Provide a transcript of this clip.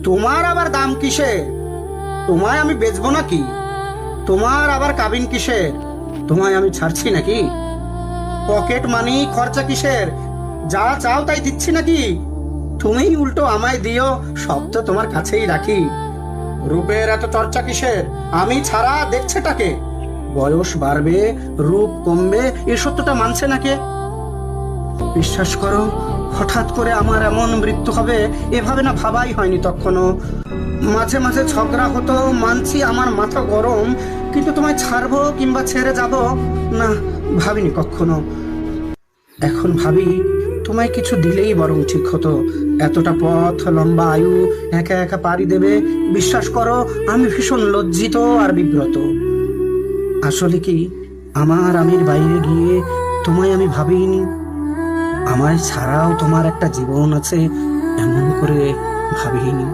তোমার আবার দাম কিসের? তোমায় আমি বেচবো নাকি? তোমার আবার কাবিন কিসের? তোমায় আমি ছাড়ছি নাকি? পকেট মানি খরচা কিসের? যা চাও তাই দিচ্ছি নাকি? তুমি উল্টো আমায় দিও, সব তো তোমার কাছেই রাখি। রূপের এত চর্চা কিসের? আমি ছাড়া দেখছেটাকে? বয়স বাড়বে, রূপ কমবে, এ সত্যটা মানছে নাকি? বিশ্বাস করো, হঠাৎ করে আমার এমন মৃত্যু হবে এভাবে না ভাবাই হয়নি তখনও। মাঝে মাঝে ঝগড়া হতো, মানছি আমার মাথা গরম, কিন্তু তোমায় ছাড়বো কিংবা ছেড়ে যাব না, ভাবিনি কখনো। এখন ভাবি, তোমায় কিছু দিলেই বরং ঠিক হতো। এতটা পথ, লম্বা আয়ু একা একা পাড়ি দেবে, বিশ্বাস করো আমি ভীষণ লজ্জিত আর বিব্রত। আসলে কি, আমার আমির বাইরে গিয়ে তোমায় আমি ভাবিনি। আমায় ছাড়াও তোমার একটা জীবন আছে এমন করে ভাবিনি।